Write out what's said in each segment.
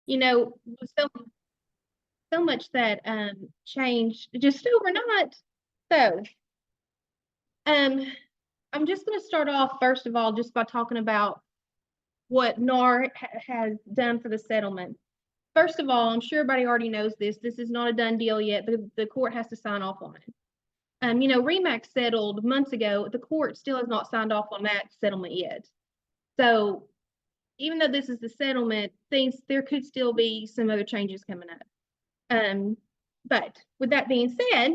so so much that changed just overnight. So um I'm just going to start off first of all just by talking about what NAR has done for the settlement. First of all, I'm sure everybody already knows this. This is not a done deal yet. The court has to sign off on it. RE/MAX settled months ago. The court still has not signed off on that settlement yet. So even though this is the settlement, there could still be some other changes coming up. But with that being said,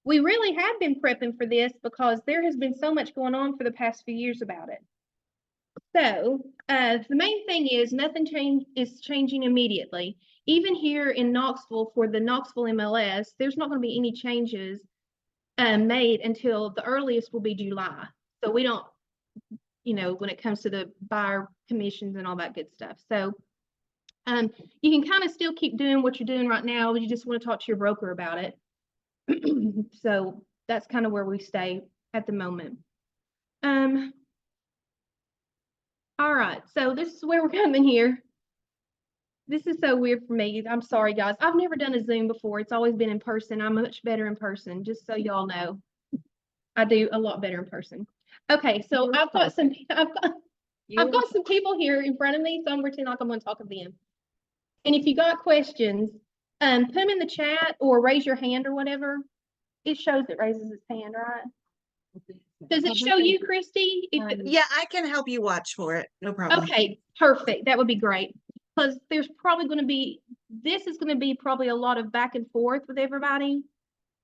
we really have been prepping for this because there has been so much going on for the past few years about it. So the main thing is nothing is changing immediately. Even here in Knoxville for the Knoxville MLS, there's not going to be any changes made until the earliest will be July. So we don't, when it comes to the buyer commissions and all that good stuff. So you can kind of still keep doing what you're doing right now. You just want to talk to your broker about it. So that's kind of where we stay at the moment. All right, so this is where we're coming here. This is so weird for me. I'm sorry, guys. I've never done a Zoom before. It's always been in person. I'm much better in person, just so y'all know. I do a lot better in person. Okay, so I've got some people here in front of me, so I'm pretending like I'm going to talk to them. And if you got questions, put them in the chat or raise your hand or whatever. It shows it raises its hand, right? Does it show you, Christy? Yeah, I can help you watch for it. No problem. Okay, perfect. That would be great. Because there's probably going to be, this is going to be probably a lot of back and forth with everybody,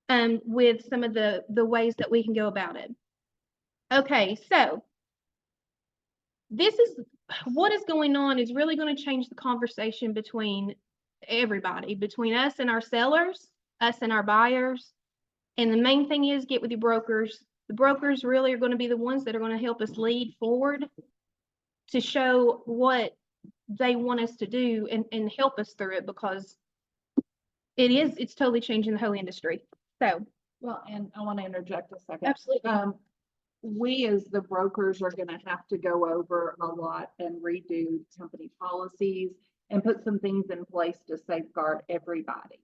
with some of the ways that we can go about it. Okay, so this is what is going on is really going to change the conversation between everybody, between us and our sellers, us and our buyers. And the main thing is get with your brokers. The brokers really are going to be the ones that are going to help us lead forward to show what they want us to do and help us through it, because it's totally changing the whole industry. So, well, and I want to interject a second. Absolutely. We as the brokers are going to have to go over a lot and redo company policies and put some things in place to safeguard everybody.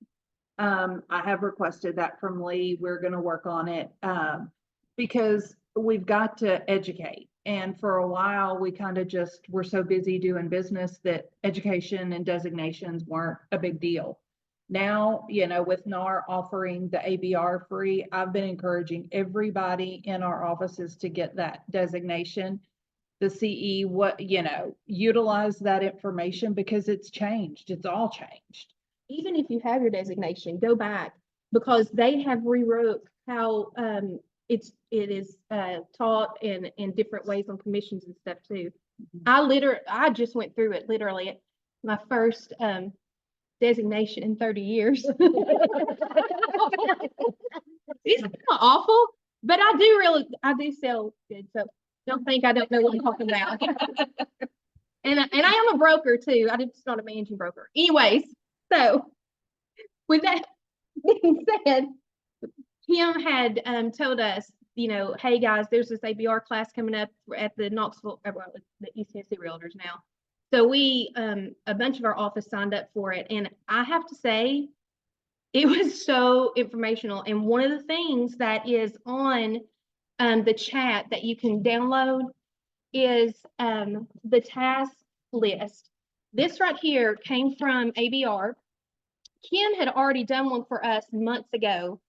I have requested that from Lee. We're going to work on it because we've got to educate. And for a while, we kind of just were so busy doing business that education and designations weren't a big deal. Now, with NAR offering the ABR free, I've been encouraging everybody in our offices to get that designation, the CE, utilize that information because it's changed. It's all changed. Even if you have your designation, go back, because they have rewrote how it is taught in different ways on commissions and stuff too. I just went through it literally my first designation in 30 years. It's kind of awful, but I do sell good, so don't think I don't know what I'm talking about. And I am a broker too. I'm just not a managing broker. Anyways, so with that being said, Kim had told us, hey guys, there's this ABR class coming up at the Knoxville, the East Tennessee Realtors now. So we, a bunch of our office signed up for it. And I have to say, it was so informational. And one of the things that is on the chat that you can download is the task list. This right here came from ABR. Kim had already done one for us months ago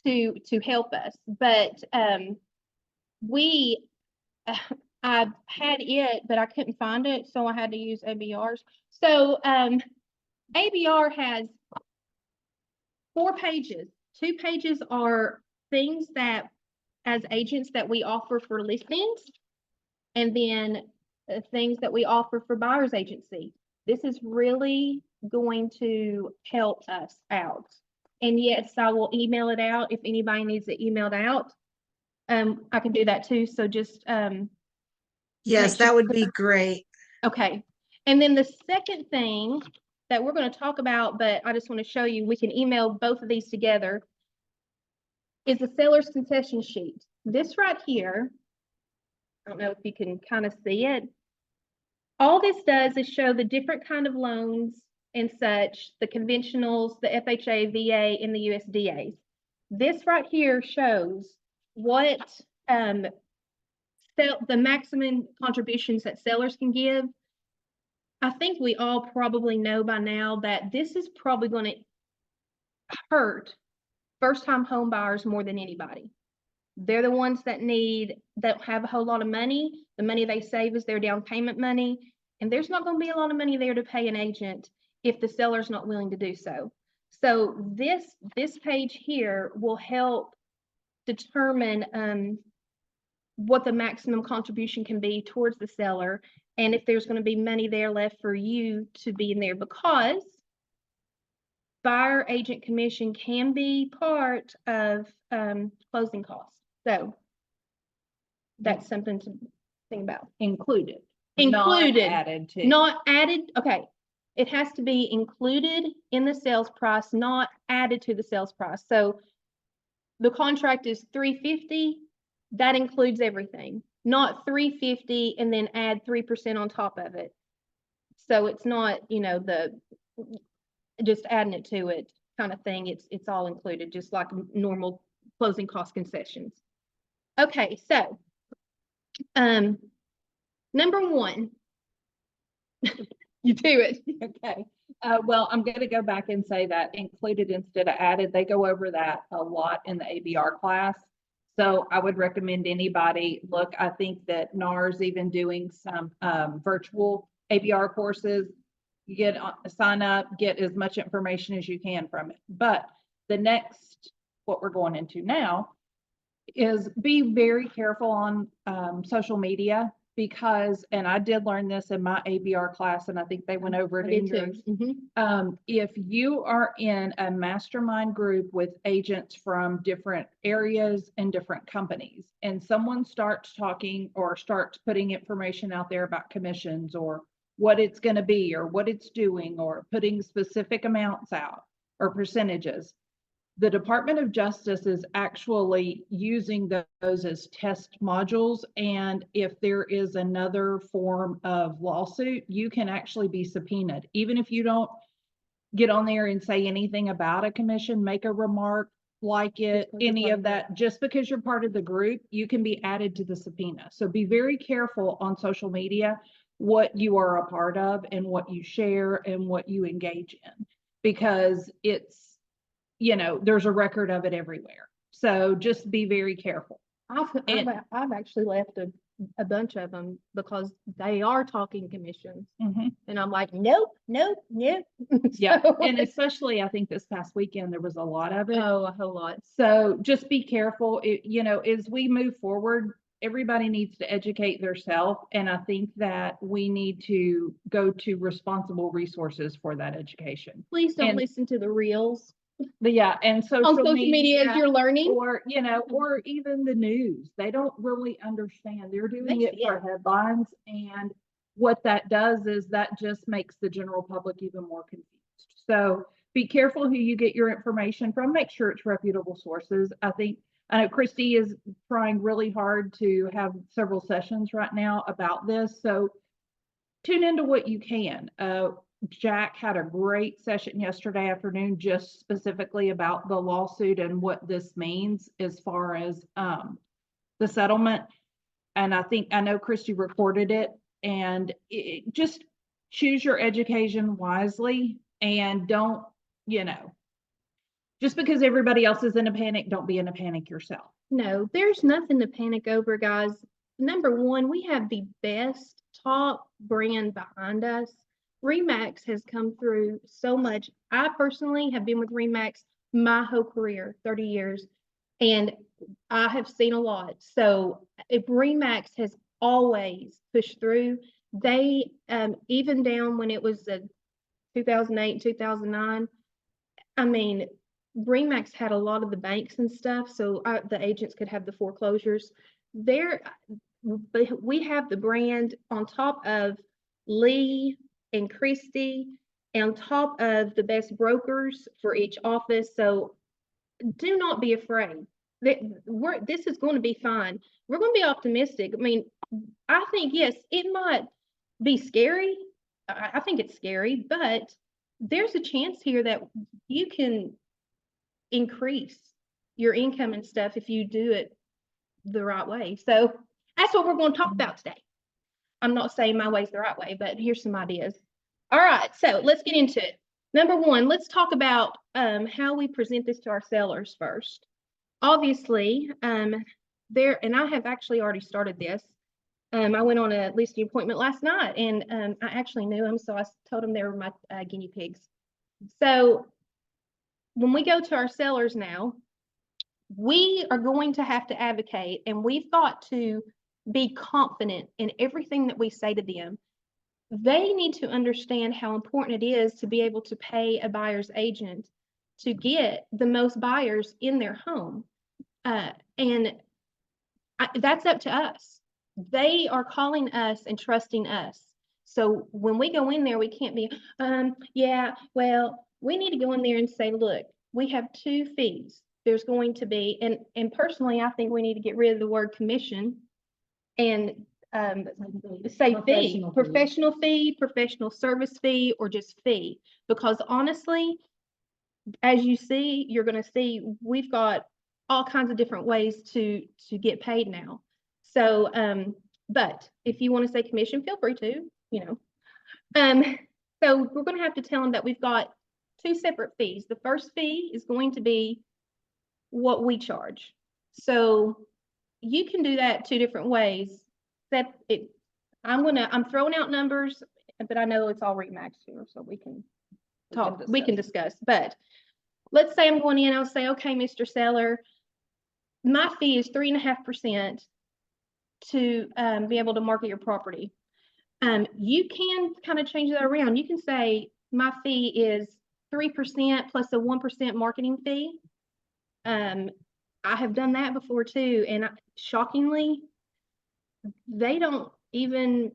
to help us, but I had it, but I couldn't find it, so I had to use ABR's. So ABR has 4 pages. 2 pages are things that, as agents, that we offer for listings, and then things that we offer for buyer's agency. This is really going to help us out. And yes, I will email it out if anybody needs it emailed out. I can do that too. So just yes, that would be great. Okay. And then the second thing that we're going to talk about, but I just want to show you, we can email both of these together, is the seller's concession sheet. This right here, I don't know if you can kind of see it. All this does is show the different kind of loans and such, the conventionals, the FHA, VA, and the USDAs. This right here shows what, the maximum contributions that sellers can give. I think we all probably know by now that this is probably gonna hurt first-time home buyers more than anybody. They're the ones that don't have a whole lot of money. The money they save is their down payment money. And there's not gonna be a lot of money there to pay an agent if the seller's not willing to do so. So this page here will help determine, what the maximum contribution can be towards the seller, and if there's gonna be money there left for you to be in there, because buyer agent commission can be part of, closing costs. So that's something to think about. Included. not Included, Added to. not added, okay. It has to be included in the sales price, not added to the sales price. So the contract is $350, that includes everything, not $350 and then add 3% on top of it. So it's not, just adding it to it kind of thing. It's all included, just like normal closing cost concessions. Okay, so, number one, you do it. Okay, well, I'm gonna go back and say that included instead of added, they go over that a lot in the ABR class. So I would recommend anybody look, I think that NAR's even doing some virtual ABR courses. You get sign up, get as much information as you can from it. But the next, what we're going into now, is be very careful on social media, because, and I did learn this in my ABR class, and I think they went over I it in did yours. too. Mhm. If you are in a mastermind group with agents from different areas and different companies, and someone starts talking or starts putting information out there about commissions or what it's going to be or what it's doing, or putting specific amounts out or percentages, the Department of Justice is actually using those as test modules. And if there is another form of lawsuit, you can actually be subpoenaed. Even if you don't get on there and say anything about a commission, make a remark like it, because you're any part of of that, just because you're part of the group, you can be added to the subpoena. So be very careful on social media what you are a part of and what you share and what you engage in, because it's, there's a record of it everywhere. So just be very careful. I've actually left a bunch of them because they are talking commissions, and I'm like, nope, nope, nope. Yeah, So- and especially I think this past weekend, there was a lot of it. Oh, a whole lot. So just be careful. As we move forward, everybody needs to educate themselves. And I think that we need to go to responsible resources for that education. Please don't And- listen to the reels But yeah, and on social media as you're learning. or, or even the news. They don't really understand. They're doing They- it for headlines. And what that does is that just makes the general public even more confused. So be careful who you get your information from. Make sure it's reputable sources. I know Christy is trying really hard to have several sessions right now about this. So tune into what you can. Jack had a great session yesterday afternoon, just specifically about the lawsuit and what this means as far as the settlement. And I know Christy recorded it, and just choose your education wisely, and don't, just because everybody else is in a panic, don't be in a panic yourself. No, there's nothing to panic over, guys. Number one, we have the best top brand behind us. RE/MAX has come through so much. I personally have been with RE/MAX my whole career, 30 years, and I have seen a lot. So if RE/MAX has always pushed through, they, even down when it was 2008, 2009, I mean, RE/MAX had a lot of the banks and stuff, so the agents could have the foreclosures. We have the brand on top of Lee and Christie, and on top of the best brokers for each office. So do not be afraid. This is going to be fine. We're going to be optimistic. I mean, I think, yes, it might be scary. I think it's scary, but there's a chance here that you can increase your income and stuff if you do it the right way. So that's what we're going to talk about today. I'm not saying my way's the right way, but here's some ideas. All right, so let's get into it. Number one, let's talk about how we present this to our sellers first. Obviously, there, and I have actually already started this. I went on a listing appointment last night, and I actually knew them, so I told them they were my guinea pigs. So when we go to our sellers now, we are going to have to advocate, and we've got to be confident in everything that we say to them. They need to understand how important it is to be able to pay a buyer's agent to get the most buyers in their home. And that's up to us. They are calling us and trusting us. So when we go in there, we can't be, yeah, well, we need to go in there and say, look, we have 2 fees. There's going to be, and personally, I think we need to get rid of the word commission and say fee, professional fee, professional service fee, or just fee. Because honestly, as you see, you're going to see we've got all kinds of different ways to get paid now. So, but if you want to say commission, feel free to, you know. So we're going to have to tell them that we've got 2 separate fees. The first fee is going to be what we charge. So you can do that 2 different ways. That it, I'm throwing out numbers, but I know it's all Remax here, so we can talk, we can discuss. But let's say I'm going in, I'll say, okay, Mr. Seller, my fee is 3.5% to be able to market your property. You can kind of change that around. You can say my fee is 3% plus a 1% marketing fee. I have done that before too, and shockingly, they don't even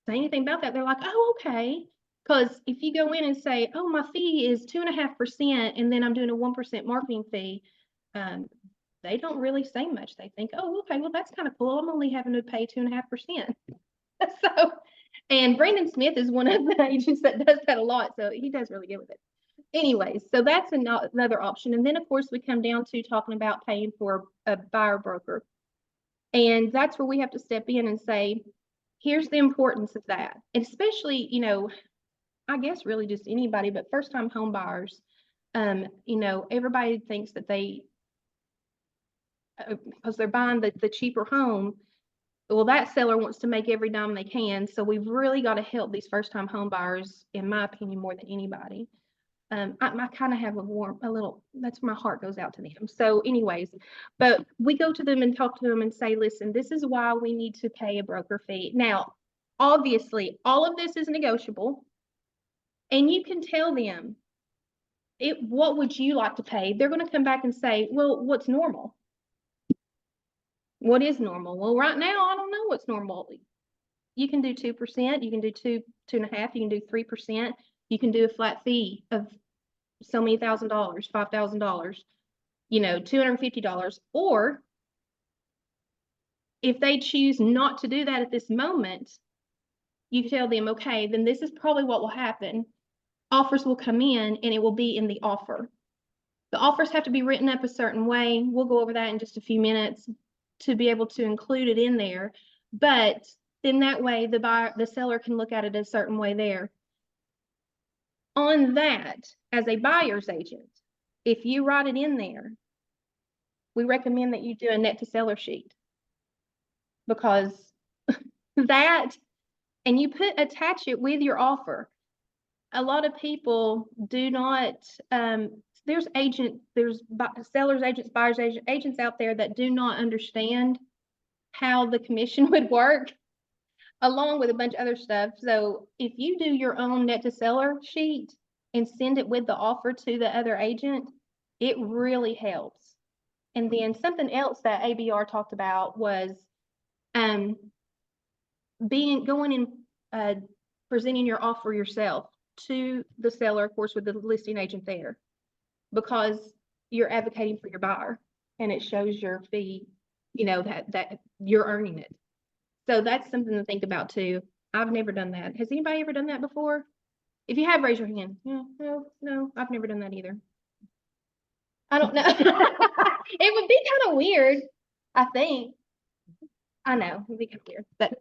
say anything about that. They're like, oh, okay. Because if you go in and say, oh, my fee is 2.5%, and then I'm doing a 1% marketing fee, they don't really say much. They think, oh, okay, well, that's kind of cool. I'm only having to pay 2.5%. So, and Brandon Smith is one of the agents that does that a lot. So he does really good with it. Anyways, so that's another option. And then, of course, we come down to talking about paying for a buyer broker. And that's where we have to step in and say, here's the importance of that. And especially, you know, I guess really just anybody, but first time home buyers, you know, everybody thinks that they, because they're buying the cheaper home, well, that seller wants to make every dime they can. So we've really got to help these first time home buyers, in my opinion, more than anybody. I kind of have a little, that's my heart goes out to them. So anyways, but we go to them and talk to them and say, listen, this is why we need to pay a broker fee. Now, obviously, all of this is negotiable, and you can tell them what would you like to pay? They're going to come back and say, well, what's normal? What is normal? Well, right now, I don't know what's normal. You can do 2%, you can do 2.5%, you can do 3%. You can do a flat fee of so many $1,000, $5,000, you know, $250. Or if they choose not to do that at this moment, you tell them, okay, then this is probably what will happen. Offers will come in and it will be in the offer. The offers have to be written up a certain way. We'll go over that in just a few minutes to be able to include it in there. But then that way the seller can look at it a certain way there. On that, as a buyer's agent, if you write it in there, we recommend that you do a net to seller sheet, because that, and you attach it with your offer. A lot of people do not, there's sellers agents, buyers agents out there that do not understand how the commission would work, along with a bunch of other stuff. So if you do your own net to seller sheet and send it with the offer to the other agent, it really helps. And then something else that ABR talked about was going and presenting your offer yourself to the seller, of course, with the listing agent there, because you're advocating for your buyer and it shows your fee, you know, that you're earning it. So that's something to think about too. I've never done that. Has anybody ever done that before? If you have, raise your hand. Yeah, no, I've never done that either. I don't know. It would be kind of weird, I think. I know, it'd be kind of weird, but.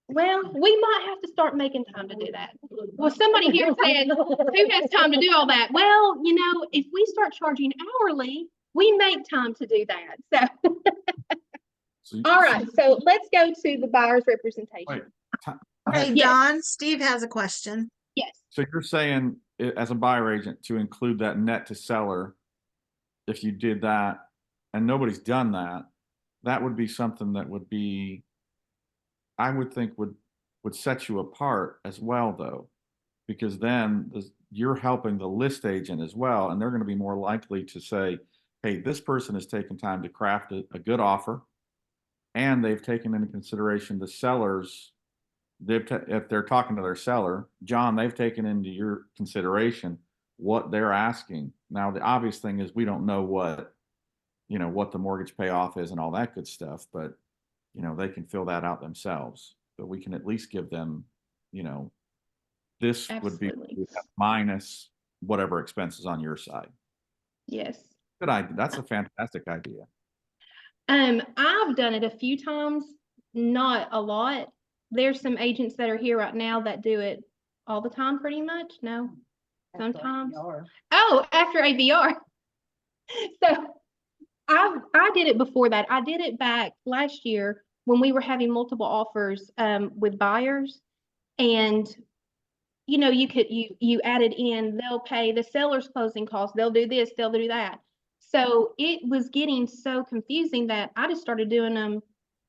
Well, we might have to start making time to do that. Well, somebody here said, who has time to do all that? Well, if we start charging hourly, we make time to do that. So, So you- all right, so let's go to the buyer's representation. Wait. Hey, Yes. Don, Steve has a question. Yes, So you're saying as a buyer agent to include that net to seller, if you did that and nobody's done that, that would be something that would be, I would think would set you apart as well though, because then you're helping the list agent as well, and they're going to be more likely to say, hey, this person has taken time to craft a good offer, and they've taken into consideration the sellers. If they're talking to their seller, John, they've taken into your consideration what they're asking. Now, the obvious thing is we don't know what the mortgage payoff is and all that good stuff, but they can fill that out themselves. But we can at least give them, this would be Absolutely. minus whatever expenses on your side. yes. Good idea. That's a fantastic idea. I've done it a few times, not a lot. There's some agents that are here right now that do it all the time, pretty much. No, sometimes. Oh, after ABR. So I did it before that. I did it back last year when we were having multiple offers with buyers, and you added in, they'll pay the seller's closing costs, they'll do this, they'll do that. So it was getting so confusing that I just started doing them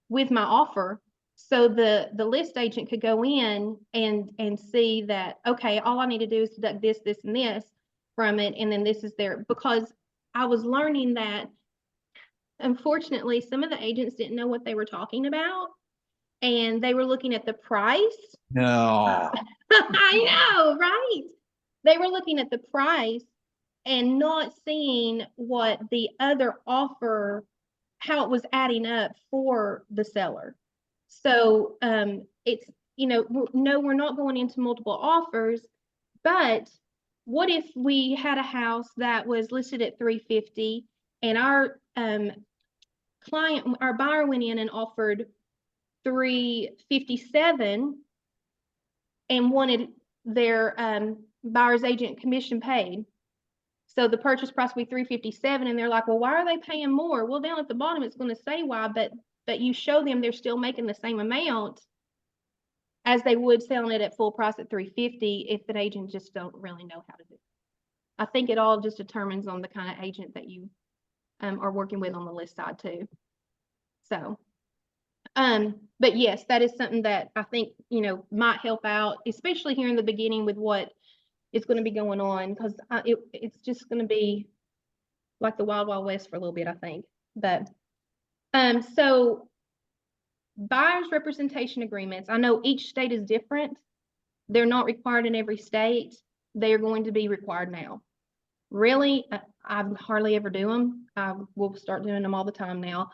with my offer. So the list agent could go in and see that, okay, all I need to do is deduct this, this, and this from it, and then this is there. Because I was learning that, unfortunately, some of the agents didn't know what they were talking about, and they were looking at the price. No. I know, right? They were looking at the price and not seeing what the other offer, how it was adding up for the seller. So it's, no, we're not going into multiple offers, but what if we had a house that was listed at 350 and our our buyer went in and offered 357 and wanted their buyer's agent commission paid. So the purchase price would be 357, and they're like, well, why are they paying more? Well, down at the bottom, it's going to say why, but you show them they're still making the same amount as they would selling it at full price at 350 if the agent just don't really know how to do it. I think it all just determines on the kind of agent that you are working with on the list side too. So, but yes, that is something that I think, might help out, especially here in the beginning with what is going to be going on, because it's just going to be like the Wild Wild West for a little bit, I think. But, so buyer's representation agreements, I know each state is different. They're not required in every state. They are going to be required now. Really, I hardly ever do them. I will start doing them all the time now.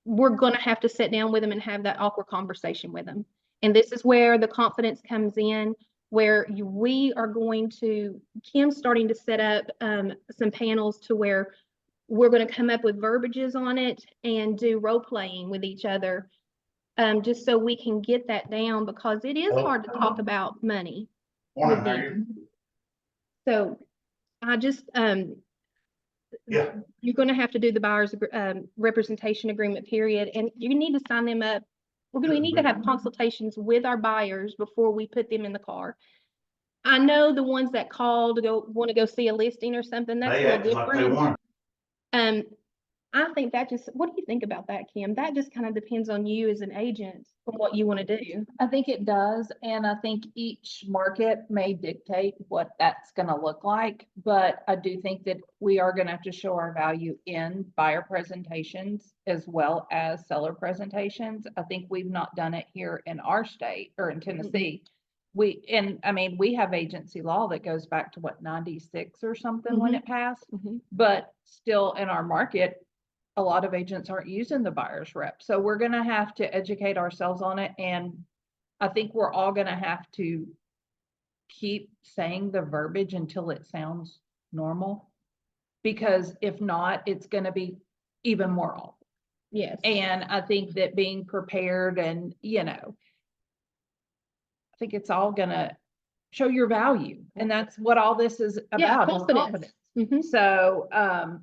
We're going to have to sit down with them and have that awkward conversation with them. And this is where the confidence comes in, where we are going to, Kim's starting to set up some panels to where we're going to come up with verbiages on it and do role playing with each other, just so we can get that down, because it is hard to talk about money with them. So I just, Yeah. you're going to have to do the buyer's representation agreement period, and you need to sign them up. We need to have consultations with our buyers before we put them in the car. I know the ones that call to want to go see a listing or something, that's a They little act like they different. want. I think that just, what do you think about that, Kim? That just kind of depends on you as an agent and what you want to do. I think it does, and I think each market may dictate what that's gonna look like, but I do think that we are gonna have to show our value in buyer presentations as well as seller presentations. I think we've not done it here in our state or in Tennessee. We have agency law that goes back to what, 96 or something when Mhm. it passed, but still in our market, a lot of agents aren't using the buyer's rep. So we're gonna have to educate ourselves on it, and I think we're all gonna have to keep saying the verbiage until it sounds normal. Because if not, it's gonna be even more awful. Yes. And I think that being prepared and, I think it's all gonna show your value, and that's what all this is Yeah, about, is confidence. Mhm. So, I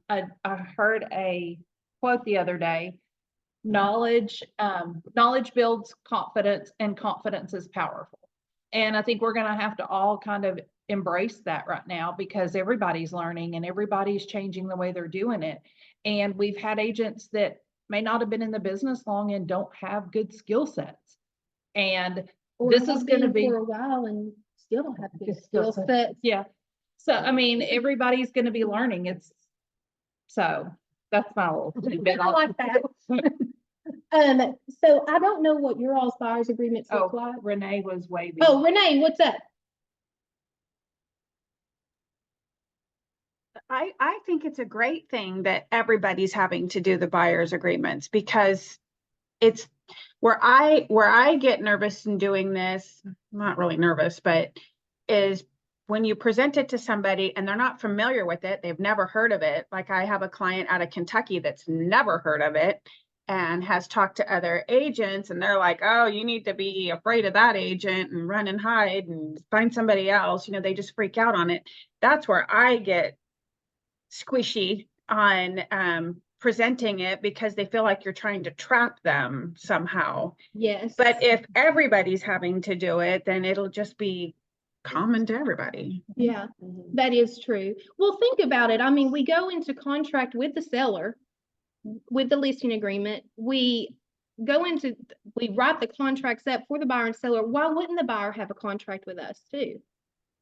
heard a quote the other day, knowledge builds confidence, and confidence is powerful. And I think we're gonna have to all kind of embrace that right now, because everybody's learning and everybody's changing the way they're doing it. And we've had agents that may not have been in the business long and don't have good skill sets. And Or this have is gonna been be. For a while and still don't have good Good skill skill set. sets. Yeah. So, I mean, everybody's gonna be learning. So that's my little tidbit. I like that. So I don't know what your all's buyer's agreements Oh, look like. Renee was waving. Oh, Renee, what's up? I think it's a great thing that everybody's having to do the buyer's agreements, because it's where I get nervous in doing this, not really nervous, but is when you present it to somebody and they're not familiar with it, they've never heard of it. Like, I have a client out of Kentucky that's never heard of it and has talked to other agents, and they're like, oh, you need to be afraid of that agent and run and hide and find somebody else. They just freak out on it. That's where I get squishy on presenting it, because they feel like you're trying to trap them somehow. Yes. But if everybody's having to do it, then it'll just be common to everybody. Yeah, that is true. Well, think about it. I mean, we go into contract with the seller, with the listing agreement. We write the contracts up for the buyer and seller. Why wouldn't the buyer have a contract with us too?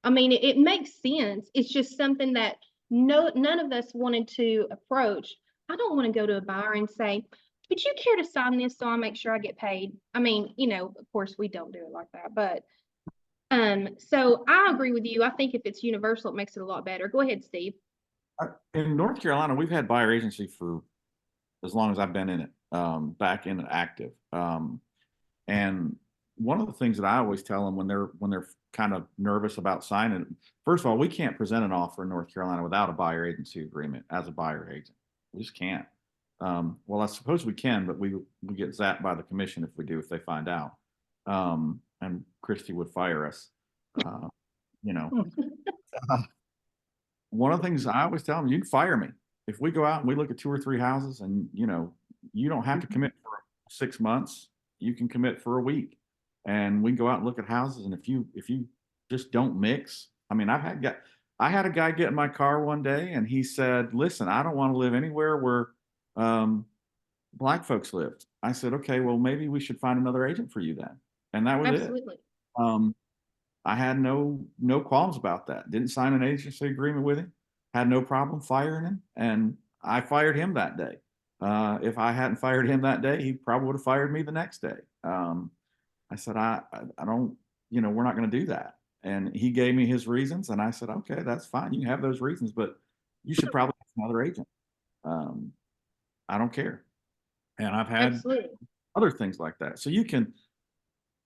I mean, it makes sense. It's just something that none of us wanted to approach. I don't want to go to a buyer and say, would you care to sign this so I make sure I get paid? I mean, of course we don't do it like that, but so I agree with you. I think if it's universal, it makes it a lot better. Go ahead, Steve. In North Carolina, we've had buyer agency for as long as I've been in it, back in it active. And one of the things that I always tell them when they're kind of nervous about signing, first of all, we can't present an offer in North Carolina without a buyer agency agreement as a buyer agent. We just can't. Well, I suppose we can, but we get zapped by the commission if they find out. And Christy would fire us. One of the things I always tell them, you can fire me. If we go out and we look at 2 or 3 houses and, you don't have to commit for 6 months, you can commit for a week. And we can go out and look at houses. And if you just don't mix, I mean, I had a guy get in my car one day and he said, listen, I don't want to live anywhere where black folks live. I said, okay, well, maybe we should find another agent for you then. And that was Absolutely. it. I had no qualms about that. Didn't sign an agency agreement with him. Had no problem firing him. And I fired him that day. If I hadn't fired him that day, he probably would have fired me the next day. I said, I don't, we're not going to do that. And he gave me his reasons. And I said, okay, that's fine. You can have those reasons, but you should probably have another agent. I don't care. And I've had Absolutely. other things like that. So you can,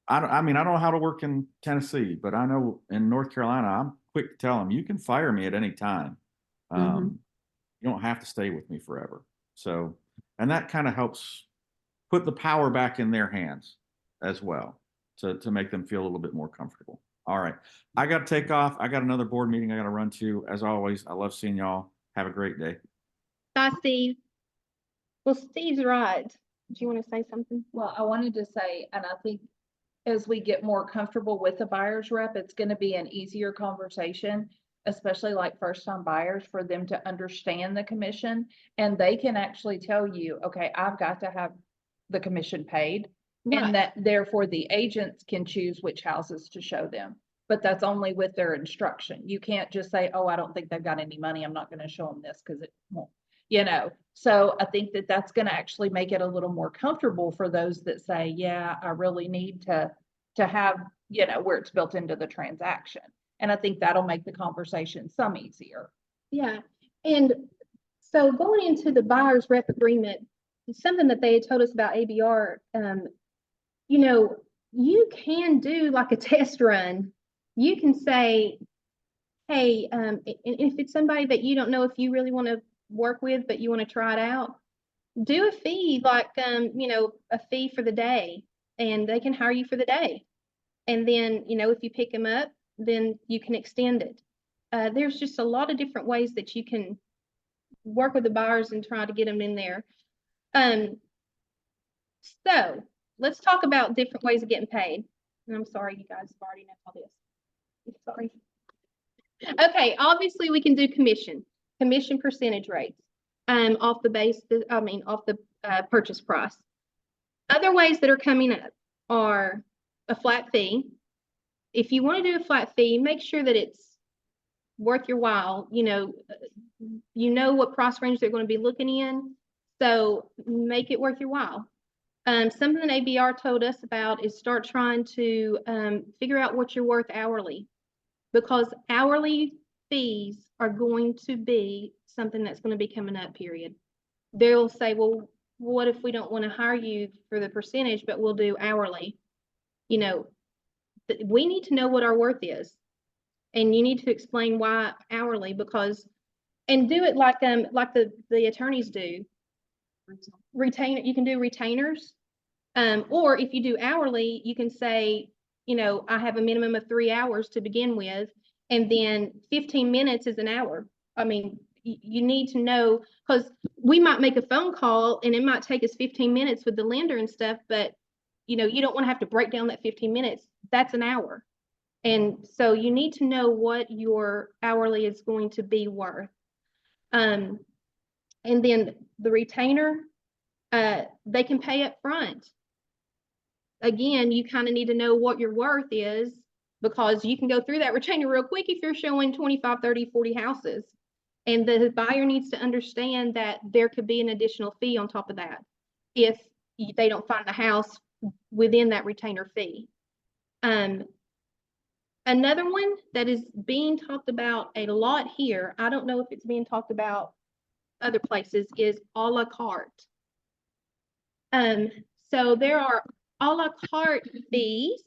I mean, I don't know how to work in Tennessee, but I know in North Carolina, I'm quick to tell them you can fire me at any time. You don't have to stay with me forever. So, and that kind of helps put the power back in their hands as well to make them feel a little bit more comfortable. All right. I got to take off. I got another board meeting I got to run to. As always, I love seeing y'all. Have a great day. Bye, Steve. Well, Steve's right. Do you want to say something? Well, I wanted to say, and I think as we get more comfortable with the buyer's rep, it's going to be an easier conversation, especially like first-time buyers, for them to understand the commission. And they can actually tell you, okay, I've got to have the commission paid. Right. And that therefore the agents can choose which houses to show them. But that's only with their instruction. You can't just say, oh, I don't think they've got any money, I'm not going to show them this because it won't, So I think that that's going to actually make it a little more comfortable for those that say, yeah, I really need to have, where it's built into the transaction. And I think that'll make the conversation some easier. Yeah. And So going into the buyer's rep agreement, something that they had told us about ABR, you know, you can do like a test run. You can say, hey, if it's somebody that you don't know if you really want to work with, but you want to try it out, do a fee like, you know, a fee for the day, and they can hire you for the day. And then, you know, if you pick them up, then you can extend it. There's just a lot of different ways that you can work with the buyers and try to get them in there. So let's talk about different ways of getting paid. And I'm sorry, you guys have already know all this. Sorry. Okay, obviously we can do commission percentage rates, off the base, off the purchase price. Other ways that are coming up are a flat fee. If you want to do a flat fee, make sure that it's worth your while. You know what price range they're going to be looking in, so make it worth your while. Something that ABR told us about is start trying to figure out what you're worth hourly, because hourly fees are going to be something that's going to be coming up, period. They'll say, well, what if we don't want to hire you for the percentage, but we'll do hourly? You know, we need to know what our worth is, and you need to explain why hourly, and do it like the attorneys do. Retainer, you can do retainers. Or if you do hourly, you can say, you know, I have a minimum of 3 hours to begin with, and then 15 minutes is an hour. I mean, you need to know, because we might make a phone call and it might take us 15 minutes with the lender and stuff, but you know, you don't want to have to break down that 15 minutes. That's an hour. And so you need to know what your hourly is going to be worth. And then the retainer, they can pay up front. Again, you kind of need to know what your worth is, because you can go through that retainer real quick if you're showing 25, 30, 40 houses. And the buyer needs to understand that there could be an additional fee on top of that if they don't find the house within that retainer fee. Another one that is being talked about a lot here, I don't know if it's being talked about other places, is a la carte. So there are a la carte fees.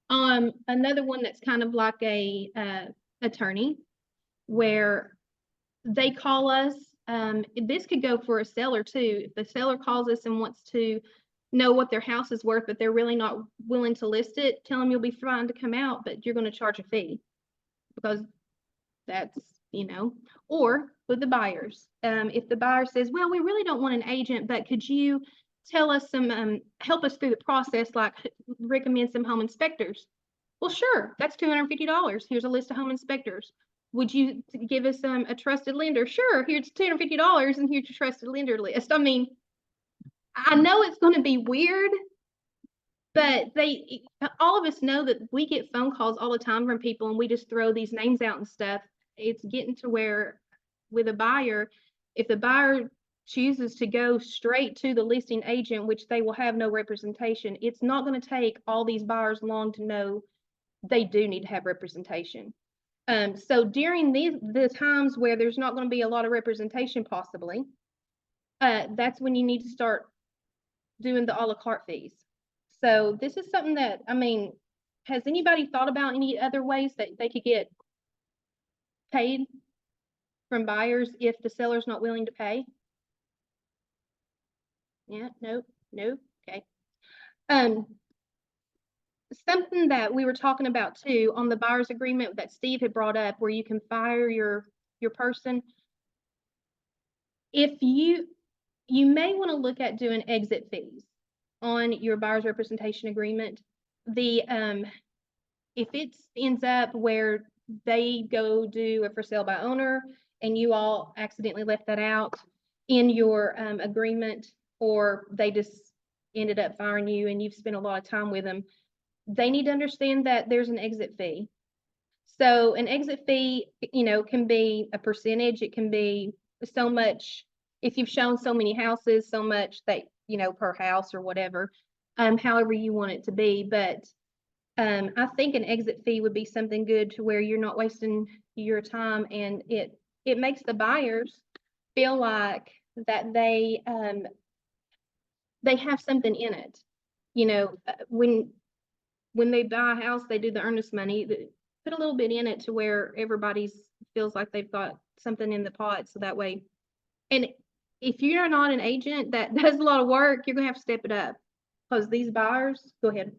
Another one that's kind of like a attorney, where they call us. This could go for a seller too. If the seller calls us and wants to know what their house is worth, but they're really not willing to list it, tell them you'll be fine to come out, but you're going to charge a fee, because that's, you know. Or with the buyers, if the buyer says, well, we really don't want an agent, but could you tell us some, help us through the process, like recommend some home inspectors? Well, sure, that's $250. Here's a list of home inspectors. Would you give us a trusted lender? Sure, here's $250 and here's your trusted lender list. I mean, I know it's going to be weird, but all of us know that we get phone calls all the time from people and we just throw these names out and stuff. It's getting to where with a buyer, if the buyer chooses to go straight to the listing agent, which they will have no representation, it's not going to take all these buyers long to know they do need to have representation. So during the times where there's not going to be a lot of representation possibly, that's when you need to start doing the a la carte fees. So this is something that, I mean, has anybody thought about any other ways that they could get paid from buyers if the seller's not willing to pay? Yeah, no, okay. Something that we were talking about too on the buyer's agreement that Steve had brought up, where you can fire your person. If you may want to look at doing exit fees on your buyer's representation agreement. If it ends up where they go do a for sale by owner and you all accidentally left that out in your agreement, or they just ended up firing you and you've spent a lot of time with them, they need to understand that there's an exit fee. So an exit fee, you know, can be a percentage. It can be so much. If you've shown so many houses, so much that, you know, per house or whatever, however you want it to be. But I think an exit fee would be something good to where you're not wasting your time, and it makes the buyers feel like that they have something in it. You know, when they buy a house, they do the earnest money, put a little bit in it to where everybody's feels like they've got something in the pot, so that way. And if you're not an agent that does a lot of work, you're gonna have to step it up. Cause these buyers, go ahead.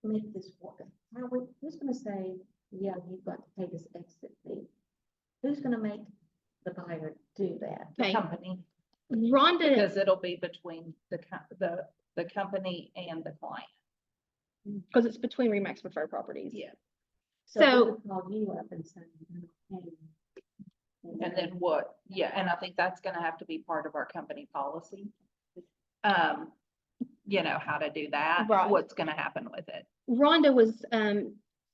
Make this work. Who's gonna say, yeah, you've got to pay this exit fee? Who's gonna make the buyer do that? The Okay. company, Rhonda, because it'll be between the company and the client. cause it's between Remax Preferred Properties. Yeah. So we So- would call you up and say, "You're not paying." And then what, yeah, and I think that's gonna have to be part of our company policy. You know, how to do that, Right. what's gonna happen with it. Rhonda was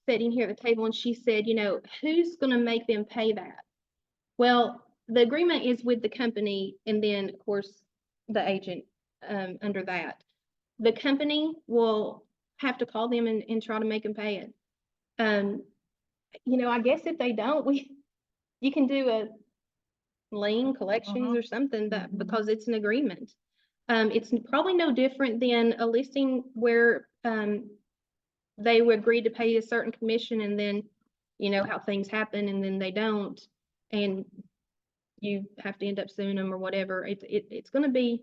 sitting here at the table and she said, you know, who's gonna make them pay that? Well, the agreement is with the company and then, of course, the agent under that. The company will have to call them and try to make them pay it. You know, I guess if they don't, you can do a lien collections or something that, Mhm. because it's an agreement. It's probably no different than a listing where they would agree to pay a certain commission and then, you know, how things happen and then they don't. And you have to end up suing them or whatever. It's gonna be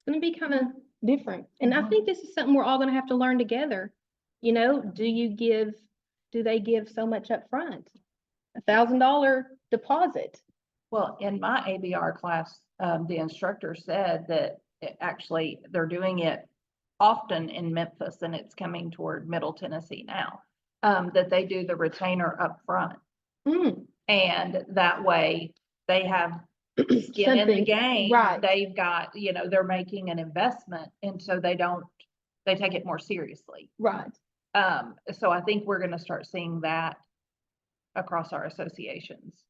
kind of different. And I Mhm. think this is something we're all gonna have to learn together. You know, do they give so much up front? $1,000 deposit. Well, in my ABR class, the instructor said that actually they're doing it often in Memphis and it's coming toward Middle Tennessee now. That they do the retainer up front, Mm, and that way they have skin in the something, game. right. They've got, you know, they're making an investment and so they take it more seriously. Right. So I think we're gonna start seeing that across our associations.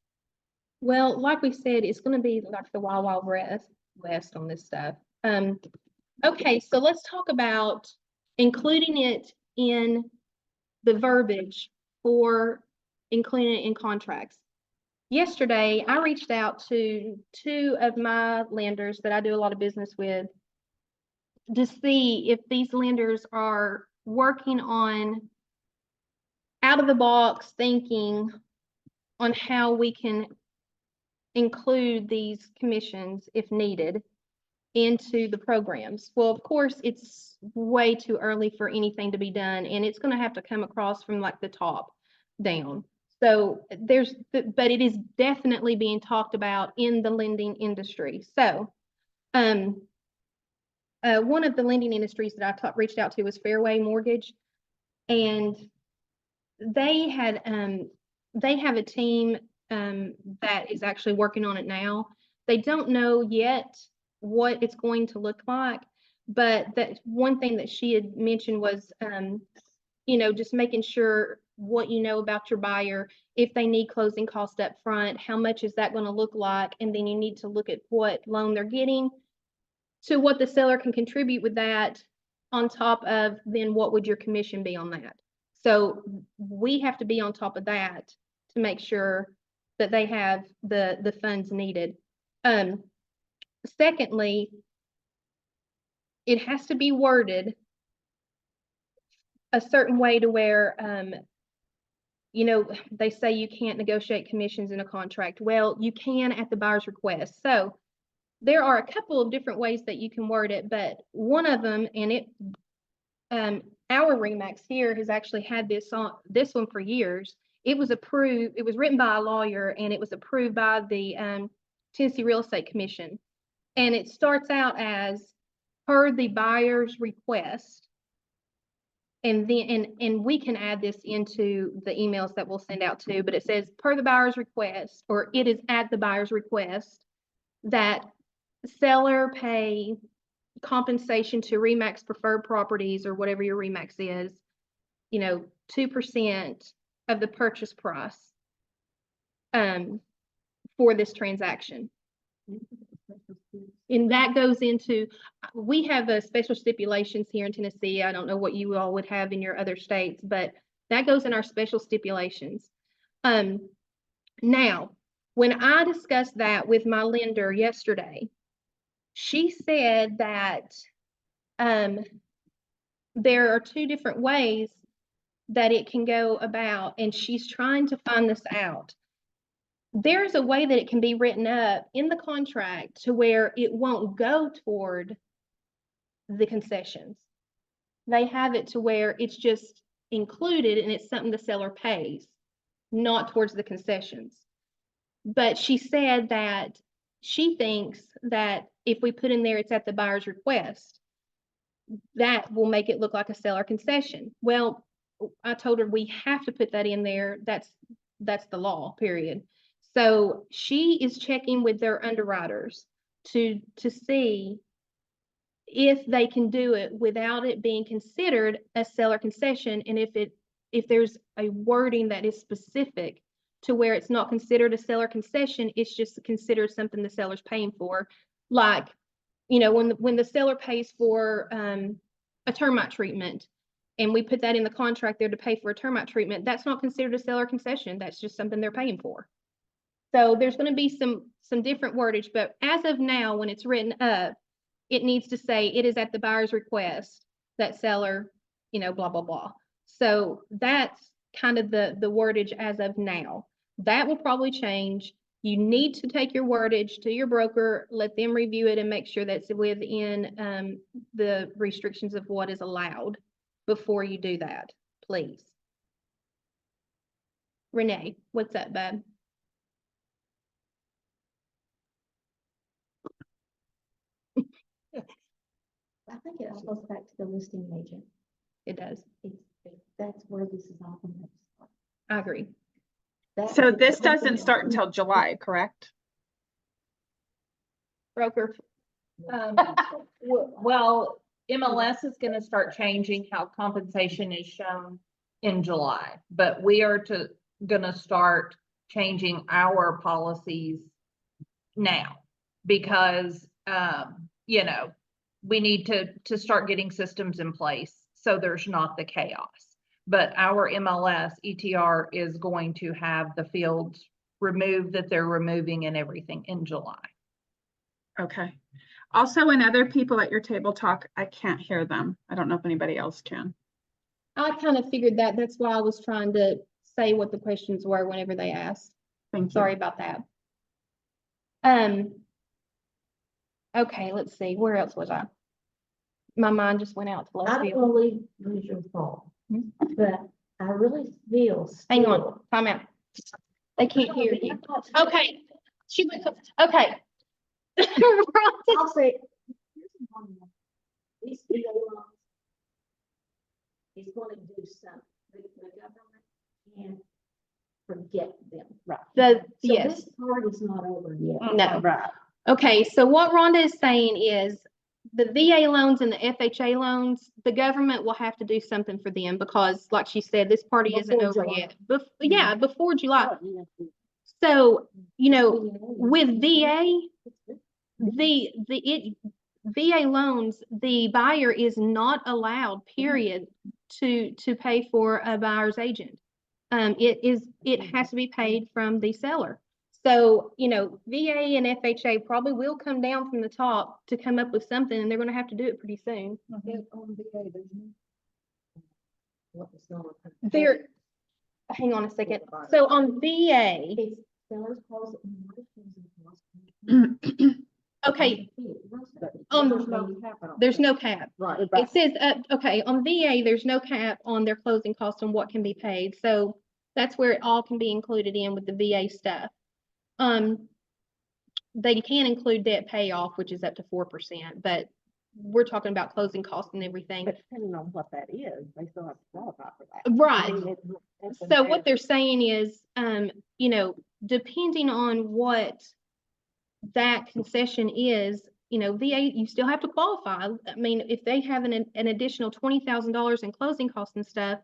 Well, like we said, it's gonna be like the wild, wild west on this stuff. Okay, so let's talk about including it in the verbiage for including it in contracts. Yesterday, I reached out to 2 of my lenders that I do a lot of business with to see if these lenders are working on out of the box thinking on how we can include these commissions if needed into the programs. Well, of course, it's way too early for anything to be done and it's gonna have to come across from like the top down. So but it is definitely being talked about in the lending industry. So, one of the lending industries that I reached out to was Fairway Mortgage. And they have a team that is actually working on it now. They don't know yet what it's going to look like, but that one thing that she had mentioned was, you know, just making sure what you know about your buyer, if they need closing costs up front, how much is that going to look like? And then you need to look at what loan they're getting to what the seller can contribute with that on top of then what would your commission be on that? So we have to be on top of that to make sure that they have the funds needed. Secondly, it has to be worded a certain way to where, you know, they say you can't negotiate commissions in a contract. Well, you can at the buyer's request. So there are a couple of different ways that you can word it, but one of them, and our Remax here has actually had this one for years. It was approved, it was written by a lawyer and it was approved by the Tennessee Real Estate Commission. And it starts out as per the buyer's request. And then, and we can add this into the emails that we'll send out too, but it says per the buyer's request, or it is at the buyer's request that seller pay compensation to Remax Preferred Properties or whatever your Remax is, you know, 2% of the purchase price for this transaction. And that goes into, we have a special stipulations here in Tennessee. I don't know what you all would have in your other states, but That goes in our special stipulations. Now, when I discussed that with my lender yesterday, she said that, there are two different ways that it can go about, and she's trying to find this out. There's a way that it can be written up in the contract to where it won't go toward the concessions. They have it to where it's just included and it's something the seller pays, not towards the concessions. But she said that she thinks that if we put in there, it's at the buyer's request, that will make it look like a seller concession. Well, I told her we have to put that in there. That's the law, period. So she is checking with their underwriters to see if they can do it without it being considered a seller concession, and if there's a wording that is specific to where it's not considered a seller concession, it's just considered something the seller's paying for. Like, you know, when the seller pays for a termite treatment, and we put that in the contract there to pay for a termite treatment, that's not considered a seller concession. That's just something they're paying for. So there's going to be some different wordage, but as of now, when it's written up, it needs to say it is at the buyer's request that seller, you know, blah, blah, blah. So that's kind of the wordage as of now. That will probably change. You need to take your wordage to your broker, let them review it and make sure that's within the restrictions of what is allowed before you do that, please. Renee, what's up, bud? I think it all goes back to the listing agent. It does. That's where this is all going to start. I agree. So this doesn't start until July, correct? Broker. Well, MLS is gonna start changing how compensation is shown in July, but we are gonna start changing our policies now. Because, you know, we need to start getting systems in place so there's not the chaos. But our MLS ETR is going to have the fields removed that they're removing and everything in July. Okay. Also, when other people at your table talk, I can't hear them. I don't know if anybody else can. I kind of figured that. That's why I was trying to say what the questions were whenever they asked. Thank you. Sorry about that. Okay, let's see. Where else was I? My mind just went out to I left don't field. really lose your thought, Hmm? but I really feel. Hang on, still- time out. They can't hear you. Okay. She went, okay. I'll say. here's one more. These VA loans is going to do something. The government can forget them. Right. So Yes. this part is not over yet. No. Right. Okay, so what Rhonda is saying is the VA loans and the FHA loans, the government will have to do something for them because like she said, this party isn't Before over July. yet. Yeah, before July. Oh, yeah. So, you know, VA. with VA, VA loans, the buyer is not allowed, period, to pay for a buyer's agent. It has to be paid from the seller. So, you know, VA and FHA probably will come down from the top to come up with something, and they're gonna have to do it pretty soon. There, hang on a second. So on VA, It's seller's cost and not closing cost. okay, there's no cap. Right. It says, okay, on VA, there's no cap on their closing costs and what can be paid, so that's where it all can be included in with the VA stuff. They can include debt payoff, which is up to 4%, but we're talking about closing costs and everything. But depending on what that is, they still have to qualify for that. Right. That's So what unfair. they're saying is, you know, depending on what that concession is, you know, VA, you still have to qualify. I mean, if they have an additional $20,000 in closing costs and stuff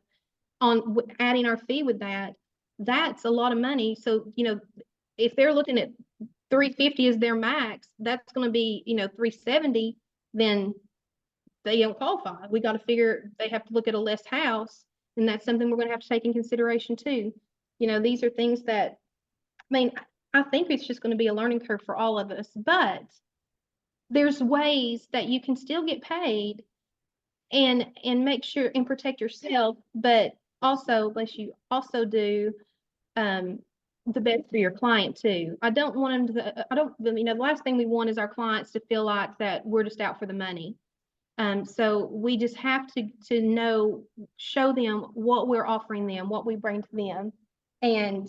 on adding our fee with that, that's a lot of money. So, you know, if they're looking at 350 is their max, that's going to be, you know, 370, then they don't qualify. We got to figure they have to look at a less house And that's something we're gonna have to take in consideration too. You know, these are things that, I mean, I think it's just gonna be a learning curve for all of us, but there's ways that you can still get paid and make sure and protect yourself, but also, bless you, also do the best for your client too. I don't want them to, the last thing we want is our clients to feel like that we're just out for the money. So we just have to know, show them what we're offering them, what we bring to them, and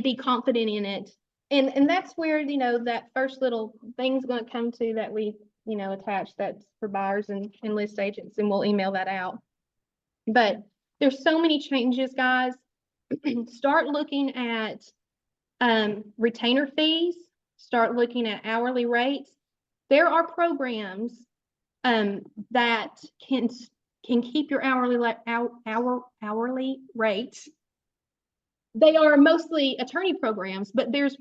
be confident in it. And that's where, that first little thing's gonna come to that we, attach, that's for buyers and list agents, and we'll email that out. But there's so many changes, guys. Start looking at retainer fees, start looking at hourly rates. There are programs that can keep your hourly rates. They are mostly attorney programs, but there's,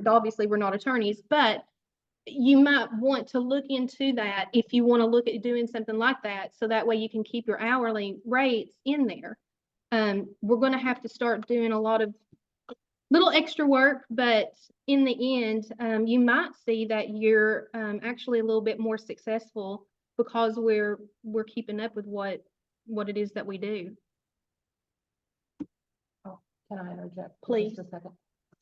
obviously we're not attorneys, but you might want to look into that if you want to look at doing something like that, so that way you can keep your hourly rates in there. We're going to have to start doing a lot of little extra work, but in the end, you might see that you're actually a little bit more successful because we're keeping up with what it is that we do. Can I interject? for Please. just a second?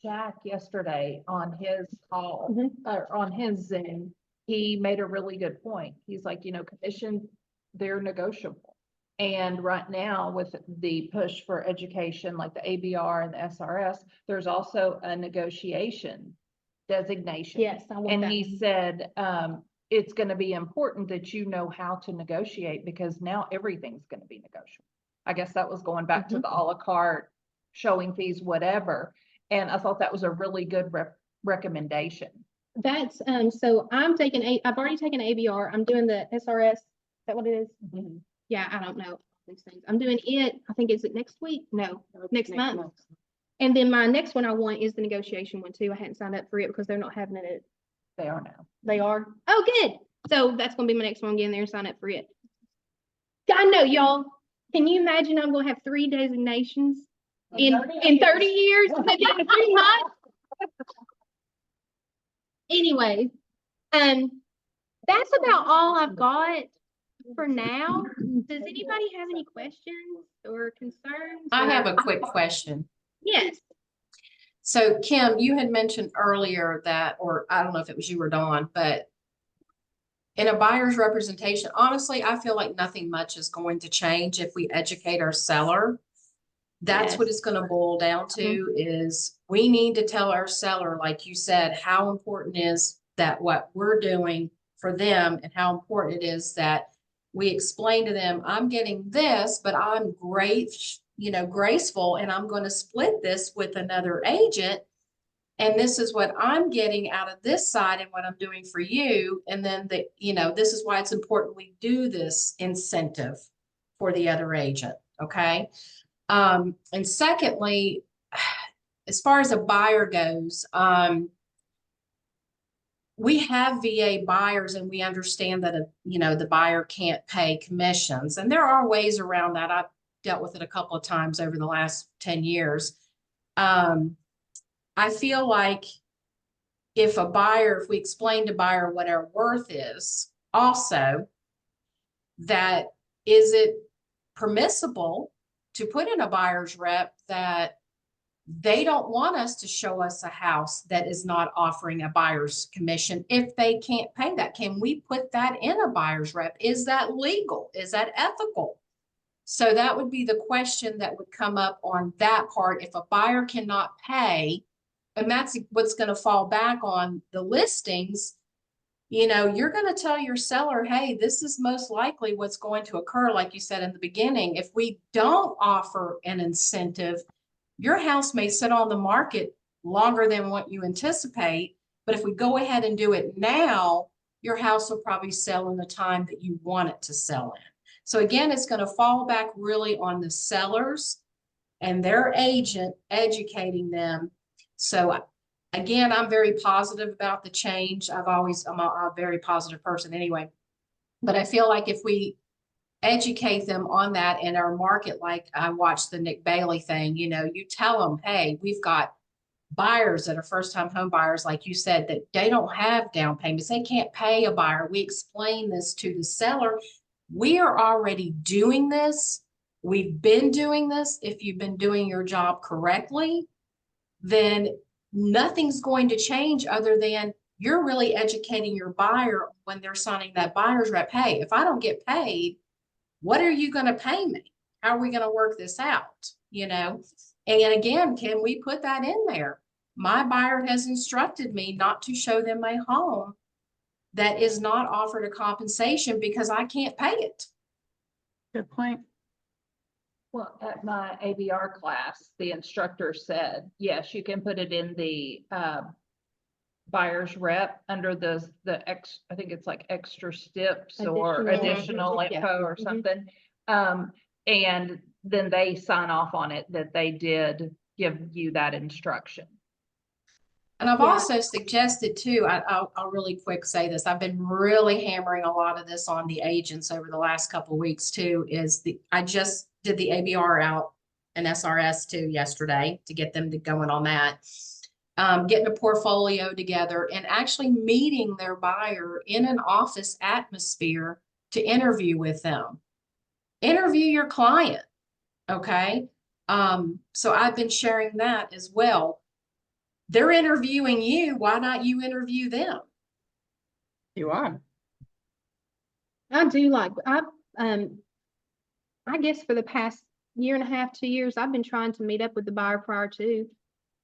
Jack yesterday on his call, Mhm. or on his Zoom, he made a really good point. He's like, commission, they're negotiable. And right now with the push for education, like the ABR and the SRS, there's also a negotiation designation. Yes, I want And that. he said, it's gonna be important that you know how to negotiate, because now everything's gonna be negotiable. I guess that was going back to the à la carte, showing fees, whatever. And I thought that was a really good recommendation. That's so I've already taken ABR. I'm doing the SRS. Is that what it is? Yeah, I don't know these things. I'm doing it. I think is it next week? No, next month. And then my next one I want is the negotiation one too. I hadn't signed up for it because they're not having it. They are now. They are. Oh, good. So that's gonna be my next one. Get in there and sign up for it. I know, y'all. Can you imagine I'm gonna have 3 designations in 30 years? Pretty much. Anyway, that's about all I've got for now. Does anybody have any questions or concerns? I or- have a quick question. Yes. So Kim, you had mentioned earlier that, or I don't know if it was you or Dawn, but in a buyer's representation, honestly, I feel like nothing much is going to change if we educate our seller. That's what Yes. it's going to boil down to is we need to tell our seller, like you said, how important is that what we're doing for them, and how important it is that we explain to them, I'm getting this, but I'm graceful, and I'm going to split this with another agent. And this is what I'm getting out of this side and what I'm doing for you. And then this is why it's important we do this incentive for the other agent. Okay. And secondly, as far as a buyer goes, we have VA buyers, and we understand that, the buyer can't pay commissions, and there are ways around that. I've dealt with it a couple of times over the last 10 years. I feel like if we explain to buyer what our worth is, also, that is it permissible to put in a buyer's rep that they don't want us to show us a house that is not offering a buyer's commission if they can't pay that? Can we put that in a buyer's rep? Is that legal? Is that ethical? So that would be the question that would come up on that part. If a buyer cannot pay, and that's what's going to fall back on the listings, you're going to tell your seller, hey, this is most likely what's going to occur. Like you said in the beginning, if we don't offer an incentive, your house may sit on the market longer than what you anticipate. But if we go ahead and do it now, your house will probably sell in the time that you want it to sell in. So again, it's going to fall back really on the sellers and their agent educating them. So again, I'm very positive about the change. I'm a very positive person anyway. But I feel like if we educate them on that in our market. Like I watched the Nick Bailey thing, you know, you tell them, hey, we've got buyers that are first-time home buyers, like you said, that they don't have down payments. They can't pay a buyer. We explain this to the seller. We are already doing this. We've been doing this. If you've been doing your job correctly, then nothing's going to change other than you're really educating your buyer when they're signing that buyer's rep. Hey, if I don't get paid, what are you going to pay me? How are we going to work this out? You know, and again, can we put that in there? My buyer has instructed me not to show them a home that is not offered a compensation because I can't pay it. Good point. Well, at my ABR class, the instructor said, yes, you can put it in the buyer's rep under the I think it's like extra steps or Additional- additional Yeah. info or Mhm. something. And then they sign off on it that they did give you that instruction. And I've Yeah. also suggested too, I'll really quick say this. I've been really hammering a lot of this on the agents over the last couple of weeks too, I just did the ABR out and SRS too yesterday to get them to going on that. Getting a portfolio together and actually meeting their buyer in an office atmosphere to interview with them. Interview your client, okay? So I've been sharing that as well. They're interviewing you, why not you interview them? You are. I do like, I guess for the past year and a half, 2 years, I've been trying to meet up with the buyer prior to.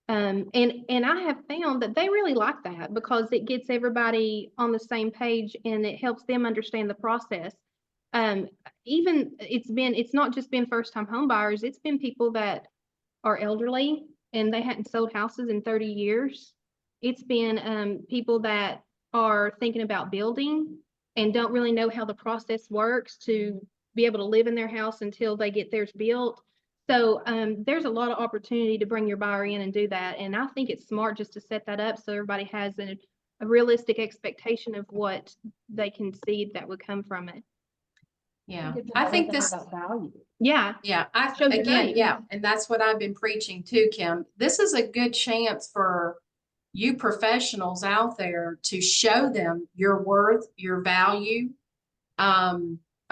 And I have found that they really like that because it gets everybody on the same page and it helps them understand the process. Even it's not just been first-time home buyers, it's been people that are elderly and they hadn't sold houses in 30 years. It's been people that are thinking about building and don't really know how the process works to be able to live in their house until they get theirs built. So there's a lot of opportunity to bring your buyer in and do that. And I think it's smart just to set that up so everybody has a realistic expectation of what they can see that would come from it. Yeah, I think this, Value. Yeah, yeah, Shows your again, value. yeah, and that's what I've been preaching too, Kim. This is a good chance for you professionals out there to show them your worth, your value.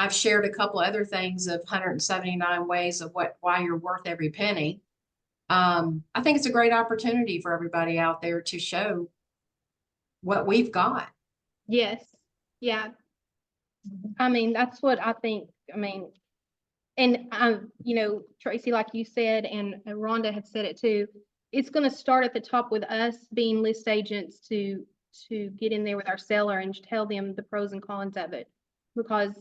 I've shared a couple other things of 179 ways of why you're worth every penny. I think it's a great opportunity for everybody out there to show what we've got. yes, yeah. I mean, that's what I think. I mean, and you know, Tracy, like you said, and Rhonda had said it too, it's going to start at the top with us being list agents to get in there with our seller and tell them the pros and cons of it, because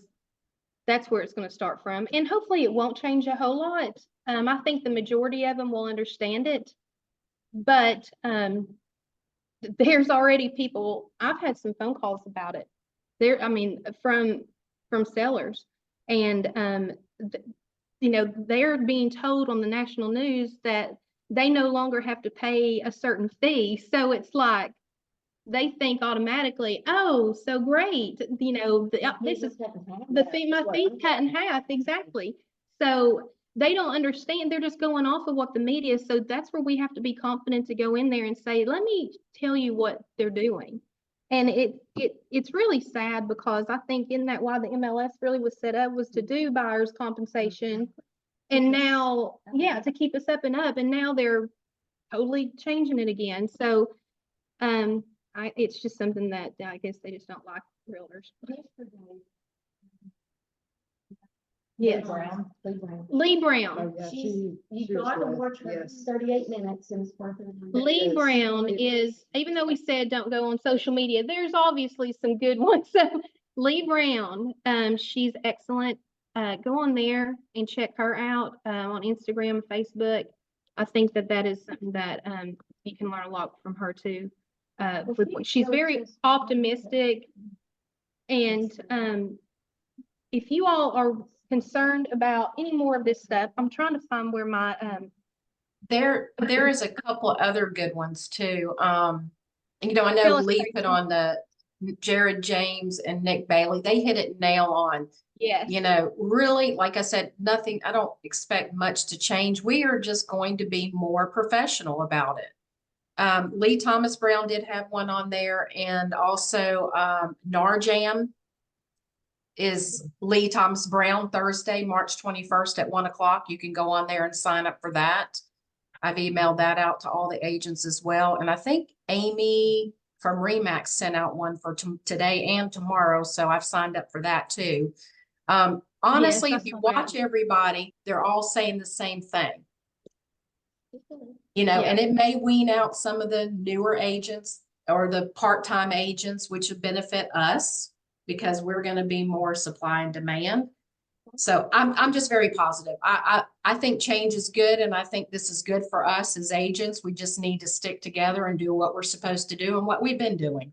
that's where it's going to start from. And hopefully it won't change a whole lot. I think the majority of them will understand it, but there's already people, I've had some phone calls about it. I mean, from sellers, and you know, they're being told on the national news that they no longer have to pay a certain fee. So it's like they think automatically, oh, so great, you know, this is the fee, my fee's cut in half, exactly. So they don't understand, they're just going off of what the media, so that's where we have to be confident to go in there and say, let me tell you what they're doing. And it's really sad because I think isn't that why the MLS really was set up, was to do buyers compensation. And now, yeah, to keep us up and up, and now they're totally changing it again. So, it's just something that I guess they just don't like realtors. Yes, Lee Brown. You got to watch her 38 minutes and it's worth it. Lee Brown is, even though we said don't go on social media, there's obviously some good ones. So Lee Brown, she's excellent. Go on there and check her out on Instagram, Facebook. I think that is something that you can learn a lot from her too. She's very optimistic, and if you all are concerned about any more of this stuff, I'm trying to find where my There is a couple of other good ones too. You know, I know Tell us, Lee Tracy. put on the Jared James and Nick Bailey. They hit it nail on. Yes. You know, really, like I said, nothing, I don't expect much to change. We are just going to be more professional about it. Lee Thomas Brown did have one on there, and also NARJAM is Lee Thomas Brown, Thursday, March 21st at 1 o'clock. You can go on there and sign up for that. I've emailed that out to all the agents as well. And I think Amy from Remax sent out one for today and tomorrow. So I've signed up for that too. Honestly, I if you saw that. watch everybody, they're all saying the same thing. You know, Yeah. and it may wean out some of the newer agents or the part-time agents, which would benefit us because we're going to be more supply and demand. So I'm just very positive. I think change is good, and I think this is good for us as agents. We just need to stick together and do what we're supposed to do and what we've been doing.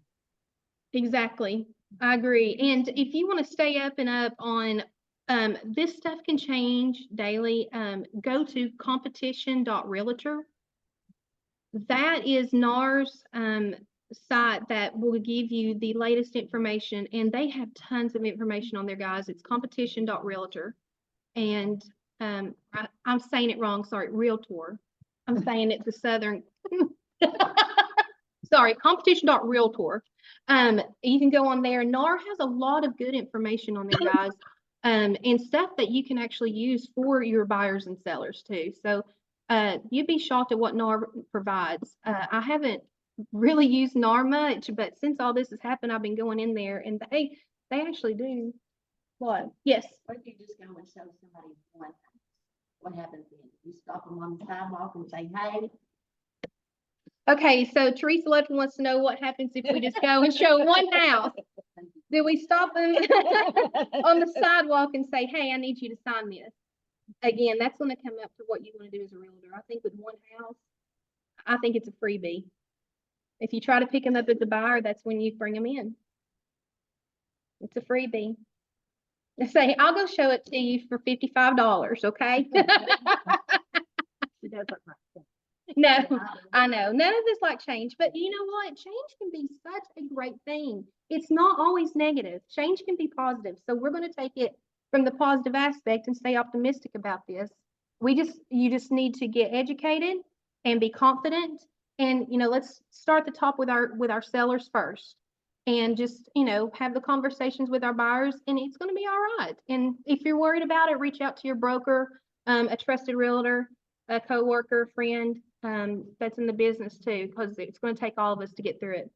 Exactly. I agree. And if you want to stay up and up on this stuff can change daily, go to competition.realtor. That is NAR's site that will give you the latest information, and they have tons of information on there, guys. It's competition.realtor. And I'm saying it wrong, sorry, Realtor. I'm saying it the Southern. Sorry, competition.realtor. You can go on there. NAR has a lot of good information on there, guys, and stuff that you can actually use for your buyers and sellers too. So you'd be shocked at what NAR provides. I haven't really used NAR much, but since all this has happened, I've been going in there, and they actually do. What? Yes. What if you just go and show somebody one house? What happens then? You stop them on the sidewalk and say, hey, Okay, so Teresa Lutton wants to know what happens if we just go and show one house. Do we stop them on the sidewalk and say, hey, I need you to sign this? Again, that's going to come up to what you want to do as a realtor. I think with one house, I think it's a freebie. If you try to pick them up as a buyer, that's when you bring them in. It's a freebie. They say, I'll go show it to you for $55, okay? She does look like that. No, I know. None of this like change, but you know what? Change can be such a great thing. It's not always negative. Change can be positive. So we're going to take it from the positive aspect and stay optimistic about this. You just need to get educated and be confident. And, you know, let's start the top with our sellers first, and just, you know, have the conversations with our buyers, and it's going to be all right. And if you're worried about it, reach out to your broker, a trusted realtor, a coworker, friend, that's in the business too, because it's going to take all of us to get through it.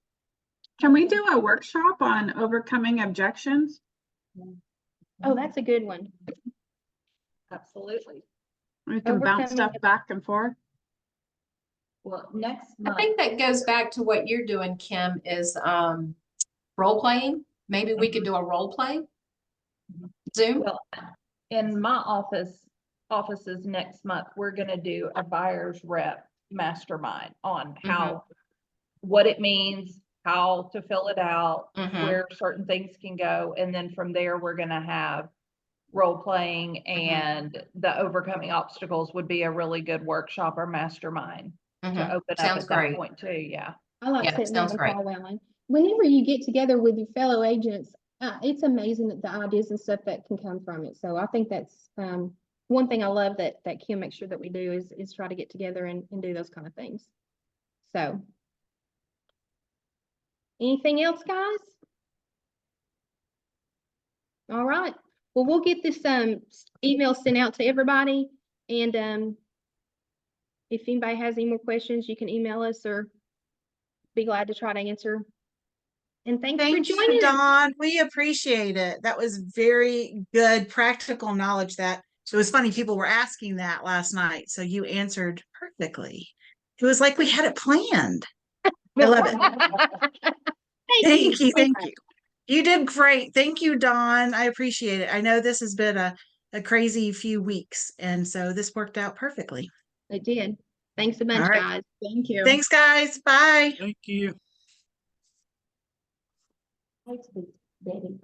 Can we do a workshop on overcoming objections? Oh, that's a good one. Absolutely. We can bounce Overcoming stuff back and forth. Well, next I month, think that goes back to what you're doing, Kim, is role playing. Maybe we could do a role play. Zoom. well, in my offices next month, we're gonna do a buyer's rep mastermind on how, what it means, how to fill it out, Mhm. where certain things can go. And then from there, we're gonna have role playing, and the overcoming obstacles would be a really good workshop or mastermind to Mhm. open up Sounds at that great. point too. Yeah. I like Yeah, sitting down sounds and great. powwowing. Whenever you get together with your fellow agents, it's amazing that the ideas and stuff that can come from it. So I think that's one thing I love that Kim makes sure that we do is try to get together and do those kind of things. So anything else, guys? All right. Well, we'll get this email sent out to everybody, and if anybody has any more questions, you can email us or be glad to try to answer. And thanks for Thank joining you, us. Dawn. We appreciate it. That was very good, practical knowledge that, so it was funny, people were asking that last night, so you answered perfectly. It was like we had it planned. I love it. Thank you, thank you. You did great. Thank you, Dawn. I appreciate it. I know this has been a crazy few weeks, and so this worked out perfectly. It did. Thanks a bunch, All right. guys. Thank you. Thanks, guys. Bye. Thank you. thanks, Betty.